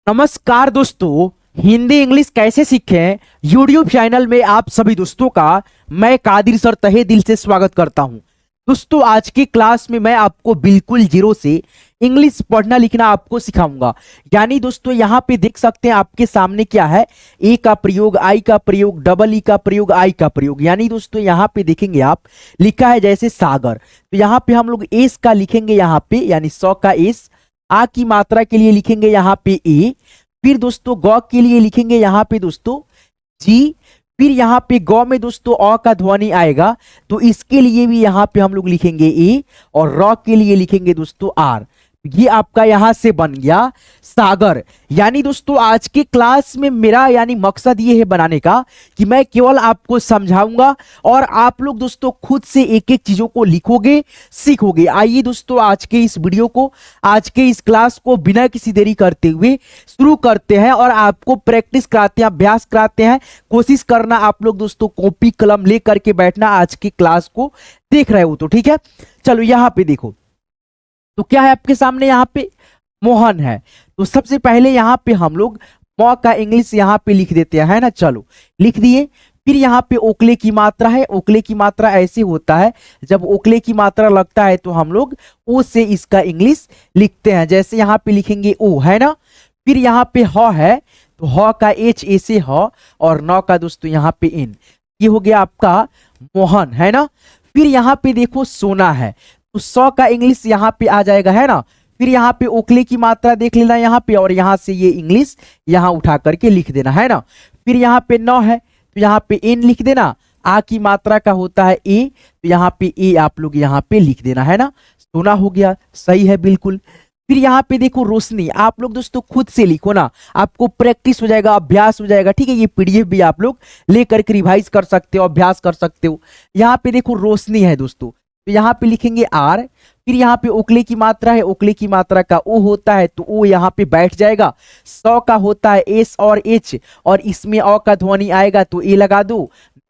नमस्कार दोस्तों। हिंदी इंग्लिश कैसे सीखें यूट्यूब चैनल में आप सभी दोस्तों का मैं कादिर सर तहे दिल से स्वागत करता हूं। दोस्तों आज की क्लास में मैं आपको बिल्कुल जीरो से इंग्लिश पढ़ना लिखना आपको सिखाऊंगा। यानी दोस्तों यहाँ पे देख सकते हैं आपके सामने क्या है, ए का प्रयोग, आई का प्रयोग, डबल ई का प्रयोग, आई का प्रयोग। यानी दोस्तों यहाँ पे देखेंगे आप लिखा है जैसे सागर, तो यहाँ पे हम लोग एस का लिखेंगे यहाँ पे, यानी सौ का एस। आ की मात्रा के लिए लिखेंगे यहाँ पे ए। फिर दोस्तों गौ के लिए लिखेंगे यहाँ पे दोस्तों जी। फिर यहाँ पे गौ में दोस्तों अ का ध्वनि आएगा, तो इसके लिए भी यहाँ पे हम लोग लिखेंगे ए, और रॉ के लिए लिखेंगे दोस्तों आर। ये आपका यहां से बन गया सागर। यानी दोस्तों आज के क्लास में मेरा यानी मकसद ये है बनाने का कि मैं केवल आपको समझाऊंगा और आप लोग दोस्तों खुद से एक एक चीजों को लिखोगे, सीखोगे। आइए दोस्तों आज के इस वीडियो को, आज के इस क्लास को बिना किसी देरी करते हुए शुरू करते हैं और आपको प्रैक्टिस कराते हैं, अभ्यास कराते हैं। कोशिश करना आप लोग दोस्तों कॉपी कलम ले करके बैठना, आज की क्लास को देख रहे हो तो ठीक है। चलो यहाँ पे देखो, तो क्या है आपके सामने, यहाँ पे मोहन है। तो सबसे पहले यहाँ पे हम लोग मौ का इंग्लिश यहाँ पे लिख देते हैं, है ना। चलो लिख दिए। फिर यहाँ पे ओकले की मात्रा है। ओकले की मात्रा ऐसे होता है, जब ओकले की मात्रा लगता है तो हम लोग ओ से इसका इंग्लिश लिखते हैं। जैसे यहाँ पे लिखेंगे ओ, है ना। फिर यहाँ पे ह है, तो ह का एच ऐसे ह, और नौ का दोस्तों यहाँ पे इन। ये हो गया आपका मोहन, है ना। फिर यहाँ पे देखो सोना है, तो सौ का इंग्लिश यहाँ पे आ जाएगा, है ना। फिर यहाँ पे ओकले की मात्रा देख लेना यहाँ पे, और यहाँ से ये इंग्लिश यहाँ उठा करके लिख देना, है ना। फिर यहाँ पे नौ है, तो यहाँ पे एन लिख देना। आ की मात्रा का होता है ए, तो यहाँ पे ए आप लोग यहाँ पे लिख देना, है ना। सोना हो गया, सही है बिल्कुल। फिर यहाँ पे देखो रोशनी, आप लोग दोस्तों खुद से लिखो ना, आपको प्रैक्टिस हो जाएगा, अभ्यास हो जाएगा, ठीक है। ये पीडीएफ भी आप लोग लेकर के रिवाइज कर सकते हो, अभ्यास कर सकते हो। यहाँ पे देखो रोशनी है दोस्तों, तो यहाँ पे लिखेंगे आर। फिर यहाँ पे ओकले की मात्रा है, ओकले की मात्रा का ओ होता है, तो ओ यहाँ पे बैठ जाएगा। सौ का होता है एस और एच, और इसमें अ का ध्वनि आएगा तो ए लगा दो।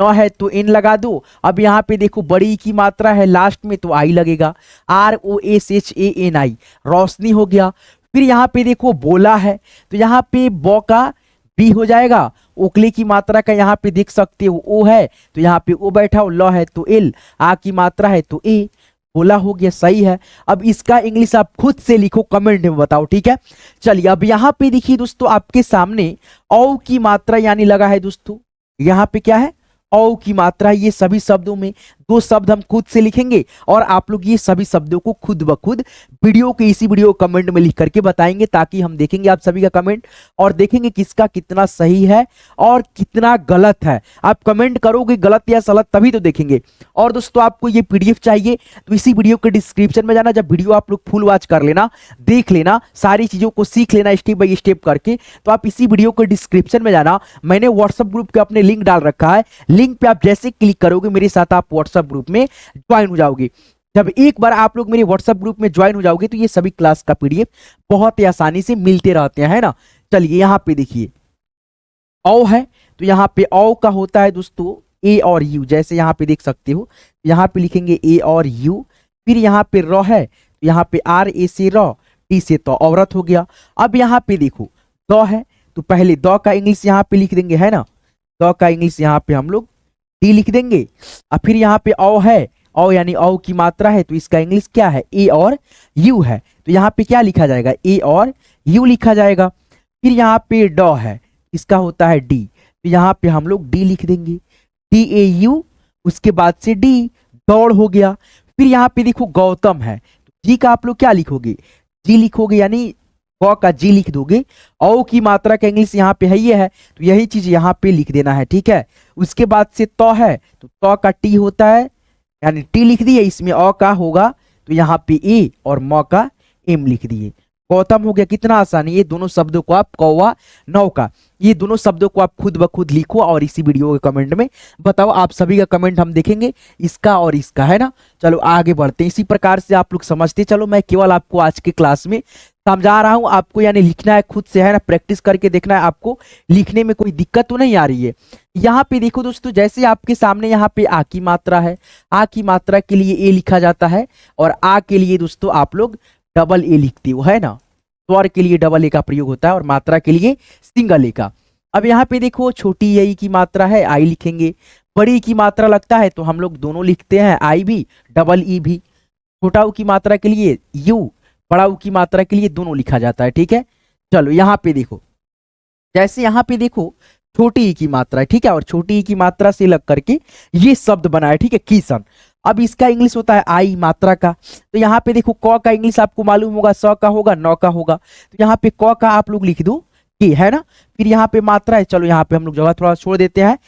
नौ है तो एन लगा दो। अब यहाँ पे देखो बड़ी की मात्रा है लास्ट में, तो आई लगेगा। R O S H A N I, Roshni हो गया। फिर यहाँ पे देखो बोला है, तो यहाँ पे बो का बी हो जाएगा। ओकले की मात्रा का यहाँ पे देख सकते हो ओ है, तो यहाँ पे ओ बैठा हो। ल है तो एल, आ की मात्रा है तो ए। बोला हो गया, सही है। अब इसका इंग्लिश आप खुद से लिखो, कमेंट में बताओ, ठीक है। चलिए अब यहाँ पे देखिए दोस्तों आपके सामने औ की मात्रा यानी लगा है दोस्तों। यहाँ पे क्या है, औ की मात्रा। ये सभी शब्दों में दो शब्द हम खुद से लिखेंगे, और आप लोग ये सभी शब्दों को खुद ब खुद वीडियो के इसी वीडियो कमेंट में लिख करके बताएंगे, ताकि हम देखेंगे आप सभी का कमेंट और देखेंगे किसका कितना सही है और कितना गलत है। आप कमेंट करोगे गलत या सलत तभी तो देखेंगे। और दोस्तों आपको ये पीडीएफ चाहिए तो इसी वीडियो के डिस्क्रिप्शन में जाना, जब वीडियो आप लोग फुल वॉच कर लेना, देख लेना, सारी चीजों को सीख लेना स्टेप बाय स्टेप करके, तो आप इसी वीडियो के डिस्क्रिप्शन में जाना। मैंने व्हाट्सएप ग्रुप के अपने लिंक डाल रखा है, लिंक पे आप जैसे क्लिक करोगे मेरे साथ आप व्हाट्सएप ग्रुप में ज्वाइन हो जाओगे। जब एक बार आप लोग मेरे व्हाट्सएप ग्रुप में ज्वाइन हो जाओगे तो ये सभी क्लास का पीडीएफ बहुत ही आसानी से मिलते रहते हैं, है ना। चलिए यहाँ पे देखिए औ है, तो यहाँ पे औ का होता है दोस्तों ए और यू। जैसे यहाँ पे देख सकते हो, यहाँ पे लिखेंगे ए और यू। फिर यहाँ पे रॉ है, तो यहाँ पे आर ए से रॉ, टी से तो औरत हो गया। अब यहाँ पे देखो दौ है, तो पहले दौ का इंग्लिश यहाँ पे लिख देंगे, है ना। दौ का इंग्लिश यहाँ पे हम लोग डी लिख देंगे। और फिर यहाँ पे औ है, औ यानी औ की मात्रा है, तो इसका इंग्लिश क्या है, ए और यू है, तो यहाँ पे क्या लिखा जाएगा, ए और यू लिखा जाएगा। फिर यहाँ पे डॉ है, इसका होता है डी, तो यहाँ पे हम लोग डी लिख देंगे, डी ए यू, उसके बाद से डी, दौड़ हो गया। फिर यहाँ पे देखो गौतम है, तो जी का आप लोग क्या लिखोगे, जी लिखोगे, यानी गौ का जी लिख दोगे। औ की मात्रा का इंग्लिश यहाँ पे है, ये है, तो यही चीज यहाँ पे लिख देना है, ठीक है। उसके बाद से तौ है, तो तौ का टी होता है, यानी टी लिख दिए, इसमें अ का होगा, तो यहाँ पे ए, और मौ का एम लिख दिए। गौतम हो गया, कितना आसान है। ये दोनों शब्दों को आप कौवा नौका, ये दोनों शब्दों को आप खुद ब खुद लिखो और इसी वीडियो के कमेंट में बताओ। आप सभी का कमेंट हम देखेंगे, इसका और इसका, है ना। चलो आगे बढ़ते हैं, इसी प्रकार से आप लोग समझते चलो। मैं केवल आपको आज के क्लास में समझा रहा हूं, आपको यानी लिखना है खुद से, है ना, प्रैक्टिस करके देखना है। आपको लिखने में कोई दिक्कत तो नहीं आ रही है। यहाँ पे देखो दोस्तों, जैसे आपके सामने यहाँ पे आ की मात्रा है, आ की मात्रा के लिए ए लिखा जाता है, और आ के लिए दोस्तों आप लोग डबल ए लिखते हो, है ना। स्वर के लिए डबल ए का प्रयोग होता है और मात्रा के लिए सिंगल ए का। अब यहाँ पे देखो छोटी आई की मात्रा है आई लिखेंगे, बड़ी की मात्रा लगता है तो हम लोग दोनों लिखते हैं आई भी डबल ई भी। छोटा ऊ की मात्रा के लिए यू, बड़ा ऊ की मात्रा के लिए दोनों लिखा जाता है, ठीक है। चलो यहाँ पे देखो, जैसे यहाँ पे देखो छोटी ई की मात्रा है, ठीक है, और छोटी ई की मात्रा से लग करके ये शब्द बना है, ठीक है, किशन। अब इसका इंग्लिश होता है आई मात्रा का। तो यहाँ पे देखो क का इंग्लिश आपको मालूम होगा, स का होगा, नौ का होगा। तो यहाँ पे क का आप लोग लिख दो कि, है ना। फिर यहाँ पे मात्रा है, चलो यहाँ पे हम लोग जगह थोड़ा छोड़ देते हैं।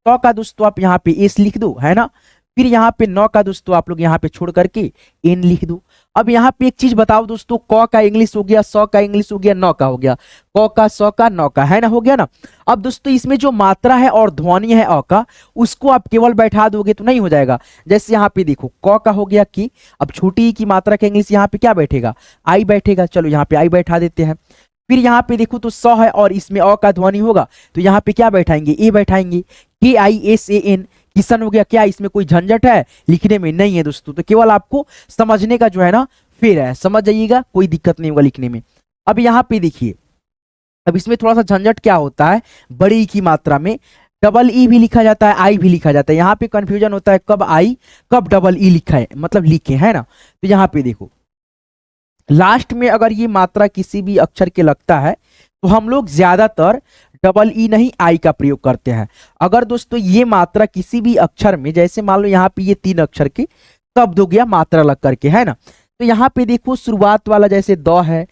क का दोस्तों आप यहाँ पे एस लिख दो, है ना। फिर यहाँ पे नौ का दोस्तों आप लोग यहाँ पे छोड़ करके एन लिख दो। अब यहाँ पे एक चीज बताओ दोस्तों, क का इंग्लिश हो गया, स का इंग्लिश हो गया, नौ का हो गया, क का, स का, नौ का, है ना, हो गया ना। अब दोस्तों इसमें जो मात्रा है और ध्वनि है अ का, उसको आप केवल बैठा दोगे तो नहीं हो जाएगा। जैसे यहाँ पे देखो क का हो गया कि, अब छोटी ई की मात्रा का इंग्लिश यहाँ पे क्या बैठेगा, आई बैठेगा। चलो यहाँ पे आई बैठा देते हैं। फिर यहाँ पे देखो तो स है और इसमें अ का ध्वनि होगा तो यहाँ पे क्या बैठाएंगे, ए बैठाएंगे। K I S A N, किशन हो गया। क्या इसमें कोई झंझट है लिखने में? नहीं है दोस्तों, तो केवल आपको समझने का जो है ना फेर है, समझ जाइएगा, कोई दिक्कत नहीं होगा लिखने में। अब यहाँ पे देखिए, अब इसमें थोड़ा सा झंझट क्या होता है, बड़ी ई की मात्रा में डबल ई भी लिखा जाता है, आई भी लिखा जाता है। यहाँ पे कंफ्यूजन होता है कब आई कब डबल ई लिखा है, मतलब लिखे, है ना। तो यहाँ पे देखो लास्ट में अगर ये मात्रा किसी भी अक्षर के लगता है तो हम लोग ज्यादातर डबल ई नहीं आई का प्रयोग करते हैं। अगर दोस्तों ये मात्रा किसी भी अक्षर में, जैसे मान लो यहाँ पे ये 3 अक्षर के शब्द हो गया मात्रा लग करके, है ना। तो यहाँ पे देखो शुरुआत वाला जैसे द है,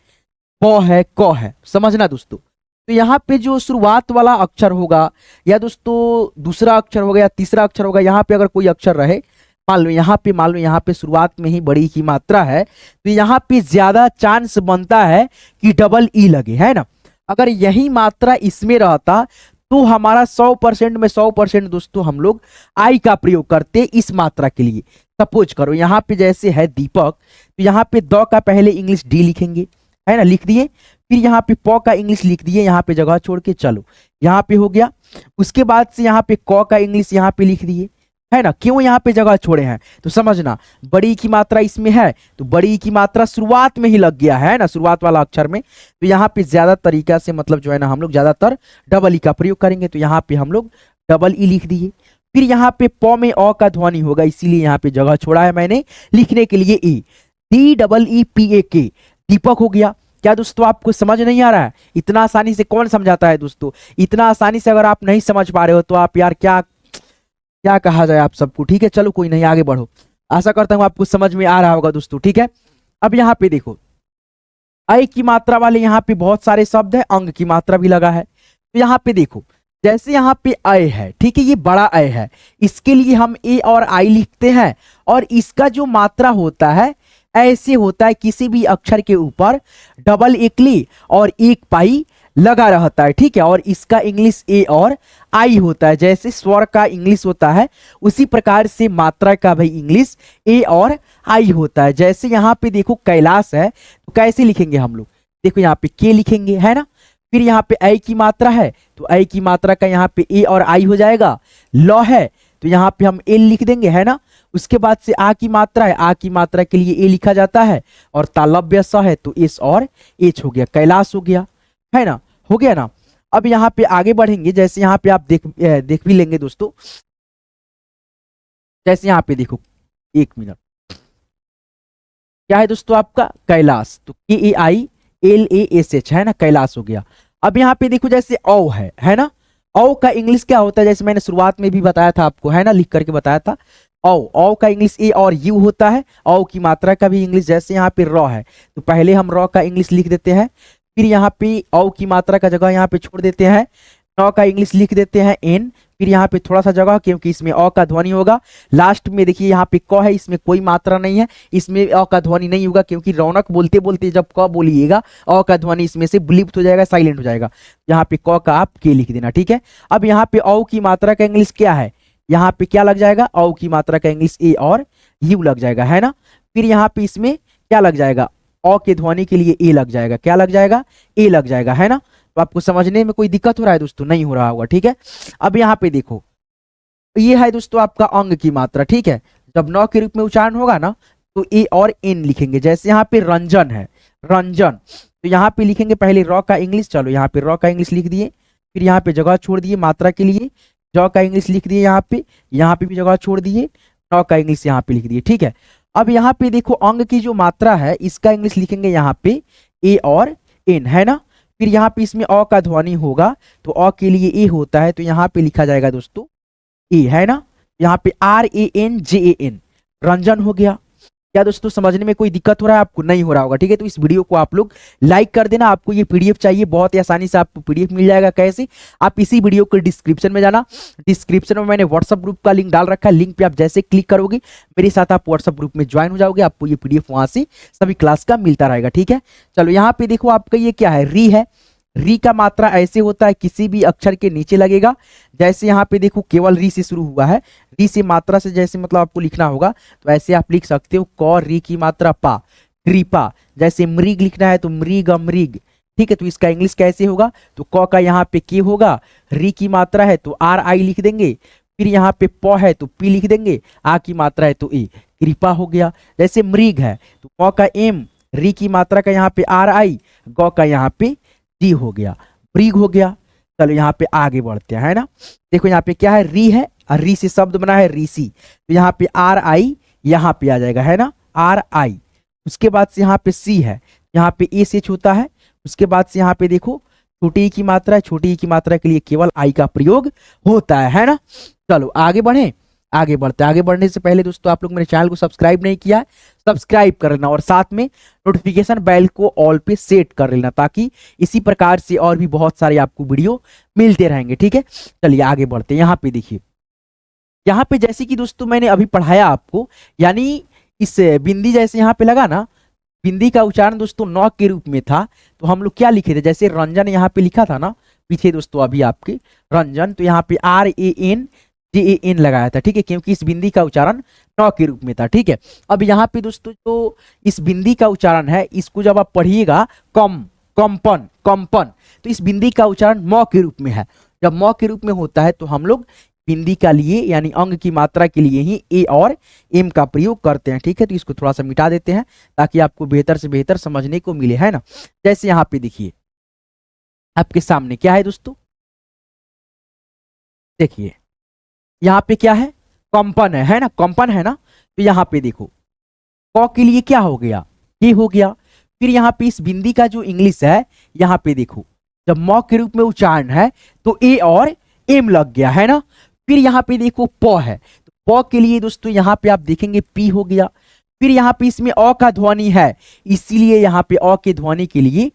प है, क है, समझना दोस्तों। तो यहाँ पे जो शुरुआत वाला अक्षर होगा या दोस्तों दूसरा अक्षर होगा या तीसरा अक्षर होगा, यहाँ पे अगर कोई अक्षर रहे, मान लो यहाँ पे शुरुआत में ही बड़ी की मात्रा है, तो यहाँ पे ज्यादा चांस बनता है कि डबल ई लगे, है ना। अगर यही मात्रा इसमें रहता तो हमारा 100% में 100% दोस्तों हम लोग आई का प्रयोग करते इस मात्रा के लिए। सपोज करो यहाँ पे जैसे है दीपक, तो यहाँ पे द का पहले इंग्लिश डी लिखेंगे, है ना, लिख दिए। फिर यहाँ पे प का इंग्लिश लिख दिए, यहाँ पे जगह छोड़ के, चलो यहाँ पे हो गया। उसके बाद से यहाँ पे क का इंग्लिश यहाँ पे लिख दिए, है ना। क्यों यहाँ पे जगह छोड़े हैं तो समझना, बड़ी की मात्रा इसमें है तो बड़ी की मात्रा शुरुआत में ही लग गया है ना, शुरुआत वाला अक्षर में। तो यहाँ पे ज्यादा तरीका से मतलब जो है ना हम लोग ज्यादातर डबल ई का प्रयोग करेंगे। तो यहाँ पे हम लोग डबल ई लिख दिए। फिर यहाँ पे प में अ का ध्वनि होगा, इसीलिए यहाँ पे जगह छोड़ा है मैंने लिखने के लिए E, D double E P A K, Deepak हो गया। क्या दोस्तों आपको समझ नहीं आ रहा है? इतना आसानी से कौन समझाता है दोस्तों? इतना आसानी से अगर आप नहीं समझ पा रहे हो तो आप यार क्या क्या कहा जाए आप सबको, ठीक है। चलो कोई नहीं, आगे बढ़ो। आशा करता हूं आपको समझ में आ रहा होगा दोस्तों, ठीक है। अब यहाँ पे देखो अय की मात्रा वाले यहाँ पे बहुत सारे शब्द है, अंग की मात्रा भी लगा है। तो यहाँ पे देखो जैसे यहाँ पे अय है, ठीक है, ये बड़ा अय है, इसके लिए हम ए और आई लिखते हैं। और इसका जो मात्रा होता है ऐसे होता है, किसी भी अक्षर के ऊपर डबल एकली और एक पाई लगा रहता है, ठीक है। और इसका इंग्लिश ए और आई होता है, जैसे स्वर का इंग्लिश होता है उसी प्रकार से मात्रा का भाई इंग्लिश ए और आई होता है। जैसे यहाँ पे देखो कैलाश है तो कैसे लिखेंगे हम लोग, देखो यहाँ पे के लिखेंगे, है ना। फिर यहाँ पे ऐ की मात्रा है तो ऐ की मात्रा का यहाँ पे ए और आई हो जाएगा। ल है तो यहाँ पे हम एल लिख देंगे, है ना। उसके बाद से आ की मात्रा है, आ की मात्रा के लिए ए लिखा जाता है। और तालव्य स है तो एस और एच हो गया, कैलाश हो गया, है ना, हो गया ना। अब यहाँ पे आगे बढ़ेंगे, जैसे यहाँ पे आप देख भी लेंगे दोस्तों। जैसे यहाँ पे देखो, एक मिनट, क्या है दोस्तों आपका कैलाश, तो K A I L A S H, है ना, कैलाश हो गया। अब यहाँ पे देखो जैसे औ है ना। औ का इंग्लिश क्या होता है, जैसे मैंने शुरुआत में भी बताया था आपको, है ना, लिख करके बताया था। औ का इंग्लिश ए और यू होता है। औ की मात्रा का भी इंग्लिश, जैसे यहाँ पे र है तो पहले हम र का इंग्लिश लिख देते हैं। फिर यहाँ पे औ की मात्रा का जगह यहाँ पे छोड़ देते हैं, न का इंग्लिश लिख देते हैं एन। फिर यहाँ पे थोड़ा सा जगह, क्योंकि इसमें अ का ध्वनि होगा। लास्ट में देखिए यहाँ पे क है, इसमें कोई मात्रा नहीं है, इसमें अ का ध्वनि नहीं होगा, क्योंकि रौनक बोलते बोलते जब क बोलिएगा अ का ध्वनि इसमें से विलुप्त हो जाएगा, साइलेंट हो जाएगा। यहाँ पे क का आप के लिख देना, ठीक है। अब यहाँ पे औ की मात्रा का इंग्लिश क्या है, यहाँ पे क्या लग जाएगा, औ की मात्रा का इंग्लिश ए और यू लग जाएगा, है ना। फिर यहाँ पे इसमें क्या लग जाएगा, अ के ध्वनि के लिए ए लग जाएगा, क्या लग जाएगा, ए लग जाएगा, है ना। तो आपको समझने में कोई दिक्कत हो रहा है दोस्तों? नहीं हो रहा होगा, ठीक है। अब यहाँ पे देखो ये है दोस्तों आपका अंग की मात्रा, ठीक है। जब न के रूप में उच्चारण होगा ना तो ए और एन लिखेंगे। जैसे यहाँ पे रंजन है, रंजन। तो यहाँ पे लिखेंगे पहले रॉ का इंग्लिश, चलो यहाँ पे रॉ का इंग्लिश लिख दिए, फिर यहाँ पे जगह छोड़ दिए मात्रा के लिए, जॉ का इंग्लिश लिख दिए यहाँ पे भी जगह छोड़ दिए, नौ का इंग्लिश यहाँ पे लिख दिए। ठीक है, अब यहाँ पे देखो अंग की जो मात्रा है इसका इंग्लिश लिखेंगे यहाँ पे ए और एन, है ना। फिर यहाँ पे इसमें अ का ध्वनि होगा तो अ के लिए ए होता है, तो यहाँ पे लिखा जाएगा दोस्तों ए, है ना। यहाँ पे RANJAN, रंजन हो गया। क्या दोस्तों समझने में कोई दिक्कत हो रहा है आपको? नहीं हो रहा होगा, ठीक है। तो इस वीडियो को आप लोग लाइक कर देना। आपको ये पीडीएफ चाहिए, बहुत ही आसानी से आपको पीडीएफ मिल जाएगा। कैसे? आप इसी वीडियो के डिस्क्रिप्शन में जाना, डिस्क्रिप्शन में मैंने व्हाट्सएप ग्रुप का लिंक डाल रखा है, लिंक पे आप जैसे क्लिक करोगे मेरे साथ आप व्हाट्सएप ग्रुप में ज्वाइन हो जाओगे, आपको ये पीडीएफ वहां से सभी क्लास का मिलता रहेगा, ठीक है। चलो यहाँ पे देखो आपका ये क्या है, री है। री का मात्रा ऐसे होता है किसी भी अक्षर के नीचे लगेगा, जैसे यहाँ पे देखो केवल री से शुरू हुआ है, री से मात्रा से जैसे मतलब आपको लिखना होगा तो ऐसे आप लिख सकते हो, क री की मात्रा पा, कृपा। जैसे मृग लिखना है तो मृग अमृग, ठीक है। तो इसका इंग्लिश कैसे होगा, तो क का यहाँ पे के होगा, री की मात्रा है तो RI लिख देंगे, फिर यहाँ पे प है तो पी लिख देंगे, आ की मात्रा है तो ए, कृपा हो गया। जैसे मृग है तो क का एम, री की मात्रा का यहाँ पे RI, ग का यहाँ पे डी हो गया, मृग हो गया। चलो यहाँ पे आगे बढ़ते हैं, है ना। देखो यहाँ पे क्या है, री है और री से शब्द बना है ऋषि, तो यहाँ पे RI यहाँ पे आ जाएगा, है ना, RI। उसके बाद से यहाँ पे सी है, यहाँ पे SH होता है। उसके बाद से यहाँ पे देखो छोटी ई की मात्रा है, छोटी ई की मात्रा के लिए केवल आई का प्रयोग होता है ना। चलो आगे बढ़े, आगे बढ़ते हैं। आगे बढ़ने से पहले दोस्तों आप लोग मेरे चैनल को सब्सक्राइब नहीं किया है, सब्सक्राइब कर लेना और साथ में नोटिफिकेशन बेल को ऑल पे सेट कर लेना, ताकि इसी प्रकार से और भी बहुत सारे आपको वीडियो मिलते रहेंगे, ठीक है। चलिए आगे बढ़ते हैं। यहाँ पे देखिए, यहाँ पे जैसे कि दोस्तों मैंने अभी पढ़ाया आपको, यानी इस बिंदी जैसे यहाँ पे लगा ना, बिंदी का उच्चारण दोस्तों नौ के रूप में था, तो हम लोग क्या लिखे थे, जैसे रंजन यहाँ पे लिखा था ना पीछे दोस्तों अभी आपके रंजन, तो यहाँ पे RANJAN लगाया था, ठीक है, क्योंकि इस बिंदी का उच्चारण नौ के रूप में था, ठीक है। अब यहाँ पे दोस्तों जो इस बिंदी का उच्चारण है, इसको जब आप पढ़िएगा कंपन कंपन, तो इस बिंदी का उच्चारण म के रूप में है। जब म के रूप में होता है तो हम लोग बिंदी का लिए यानी अंग की मात्रा के लिए ही ए और एम का प्रयोग करते हैं, ठीक है। तो इसको थोड़ा सा मिटा देते हैं ताकि आपको बेहतर से बेहतर समझने को मिले, है ना। जैसे यहाँ पे देखिए आपके सामने क्या है दोस्तों, देखिए यहाँ पे क्या है, कंपन है ना, कंपन है ना। तो यहाँ पे देखो क के लिए क्या हो गया, ये हो गया। फिर यहाँ पे इस बिंदी का जो इंग्लिश है, यहाँ पे देखो जब म के रूप में उच्चारण है तो ए और एम लग गया, है ना। फिर यहाँ पे देखो प है, तो प के लिए दोस्तों यहाँ पे आप देखेंगे पी हो गया। फिर यहाँ पे इसमें अ का ध्वनि है, इसीलिए यहाँ पे अ के ध्वनि के लिए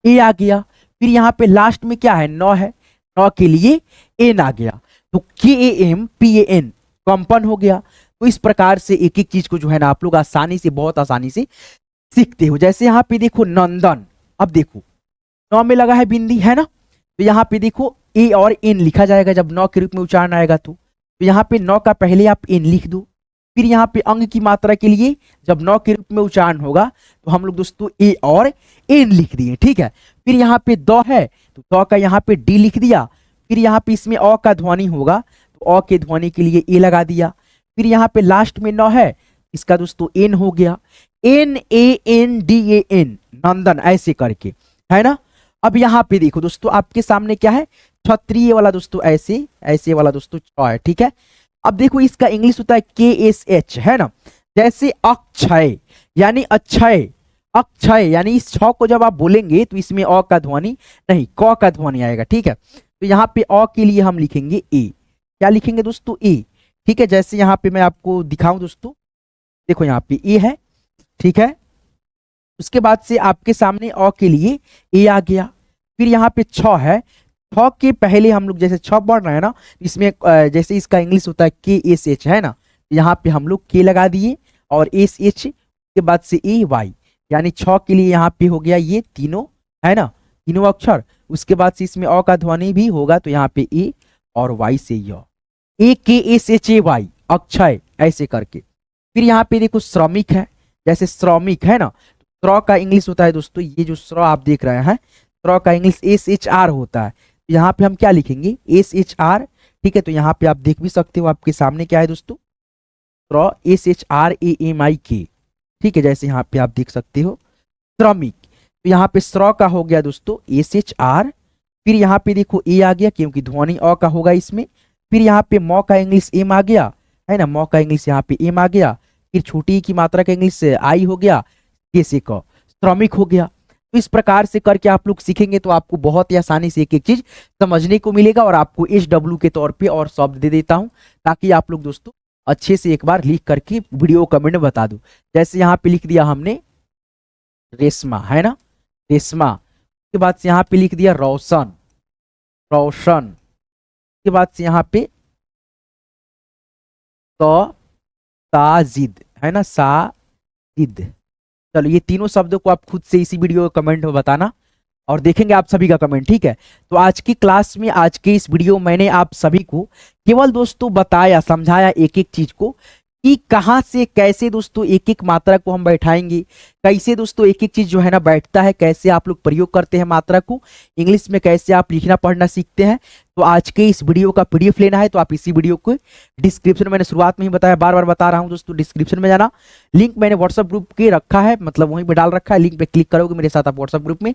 ए आ गया। फिर यहाँ पे लास्ट में क्या है, नौ है, नौ के लिए एन आ गया, तो KAMPAN कंपन हो गया। तो इस प्रकार से एक एक चीज को जो है ना आप लोग आसानी से, बहुत आसानी से सीखते हो। जैसे यहाँ पे देखो नंदन, अब देखो नौ में लगा है बिंदी, है ना, तो यहाँ पे देखो ए और एन लिखा जाएगा जब नौ के रूप में उच्चारण आएगा तो यहाँ पे नौ का पहले आप एन लिख दो। फिर यहाँ पे अंग की मात्रा के लिए जब नौ के रूप में उच्चारण होगा तो हम लोग दोस्तों ए और एन लिख दिए, ठीक है। फिर यहाँ पे द है तो द का यहाँ पे डी लिख दिया। फिर यहाँ पे इसमें अ का ध्वनि होगा तो अ के ध्वनि के लिए ए लगा दिया। फिर यहाँ पे लास्ट में नौ है, इसका दोस्तों एन हो गया, NANDAN नंदन, ऐसे करके, है ना। अब यहाँ पे देखो दोस्तों आपके सामने क्या है, क्षत्रिय वाला दोस्तों, ऐसे ऐसे वाला दोस्तों है, ठीक है। अब देखो इसका इंग्लिश होता है KSH, है ना। जैसे अक्षय यानी अक्षय, अक्षय यानी इस छ को जब आप बोलेंगे तो इसमें अ का ध्वनि नहीं, क का ध्वनि आएगा, ठीक है। तो यहाँ पे अ के लिए हम लिखेंगे ए, क्या लिखेंगे दोस्तों, ए, ठीक है। जैसे यहाँ पे मैं आपको दिखाऊं दोस्तों, देखो यहाँ पे ए है, ठीक है। उसके बाद से आपके सामने अ के लिए ए आ गया। फिर यहाँ पे छ है, छ के पहले हम लोग जैसे छ पढ़ रहे हैं ना, इसमें जैसे इसका इंग्लिश होता है KSH, है ना, यहाँ पे हम लोग के लगा दिए और SH के बाद से AY, यानी छ के लिए यहाँ पे हो गया ये तीनों, है ना, तीनों अक्षर। उसके बाद से इसमें अ का ध्वनि भी होगा तो यहाँ पे ए और वाई से य, AKSHAY अक्षय, ऐसे करके। फिर यहाँ पे देखो श्रमिक है, जैसे श्रमिक, है ना, श्र का इंग्लिश होता है दोस्तों, ये जो श्र आप देख रहे हैं श्र का इंग्लिश SHR होता है, यहाँ पे हम क्या लिखेंगे, SHR, ठीक है। तो यहाँ पे आप देख भी सकते हो आपके सामने क्या है दोस्तों, श्र SHRAMIK, ठीक है। जैसे यहाँ पे आप देख सकते हो श्रमिक। तो यहाँ पे स्र का हो गया दोस्तों SHR, फिर यहाँ पे देखो ए आ गया क्योंकि ध्वनि अ का होगा इसमें, फिर यहाँ पे म का इंग्लिश एम आ गया, है ना, म का इंग्लिश यहाँ पे एम आ गया, फिर छोटी ई की मात्रा का इंग्लिश आई हो गया, कैसे क श्रमिक हो गया। तो इस प्रकार से करके आप लोग सीखेंगे तो आपको बहुत ही आसानी से एक एक चीज समझने को मिलेगा। और आपको SW के तौर पे और शब्द दे देता हूं ताकि आप लोग दोस्तों अच्छे से एक बार लिख करके वीडियो कमेंट में बता दो। जैसे यहाँ पे लिख दिया हमने रेशमा, है ना, रेशमा के बाद से यहाँ पे लिख दिया रोशन, रोशन के बाद से यहाँ पे साजिद, है ना, साजिद। चलो ये तीनों शब्दों को आप खुद से इसी वीडियो कमेंट में बताना और देखेंगे आप सभी का कमेंट, ठीक है। तो आज की क्लास में, आज के इस वीडियो में मैंने आप सभी को केवल दोस्तों बताया, समझाया एक एक चीज को कि कहाँ से कैसे दोस्तों एक एक मात्रा को हम बैठाएंगे, कैसे दोस्तों एक एक चीज जो है ना बैठता है, कैसे आप लोग प्रयोग करते हैं मात्रा को, इंग्लिश में कैसे आप लिखना पढ़ना सीखते हैं। तो आज के इस वीडियो का PDF लेना है तो आप इसी वीडियो को डिस्क्रिप्शन में, मैंने शुरुआत में ही बताया, बार बार बता रहा हूं दोस्तों, डिस्क्रिप्शन में जाना, लिंक मैंने व्हाट्सएप ग्रुप के रखा है, मतलब वहीं पे डाल रखा है, लिंक पे क्लिक करोगे मेरे साथ आप व्हाट्सएप ग्रुप में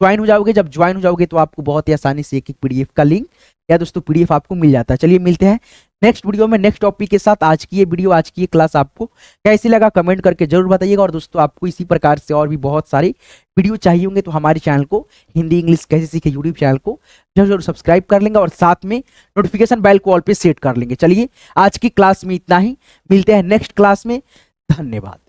ज्वाइन हो जाओगे। जब ज्वाइन हो जाओगे तो आपको बहुत ही आसानी से एक एक PDF का लिंक या दोस्तों PDF आपको मिल जाता है। चलिए मिलते हैं नेक्स्ट वीडियो में नेक्स्ट टॉपिक के साथ। आज की ये वीडियो, आज की ये क्लास आपको कैसी लगा कमेंट करके जरूर बताइएगा। और दोस्तों आपको इसी प्रकार से और भी बहुत सारे वीडियो चाहिए होंगे तो हमारे चैनल को, हिंदी इंग्लिश कैसे सीखे यूट्यूब चैनल को जरूर सब्सक्राइब कर लेंगे और साथ में नोटिफिकेशन बेल को ऑल पे सेट कर लेंगे। चलिए आज की क्लास में इतना ही, मिलते हैं नेक्स्ट क्लास में, धन्यवाद।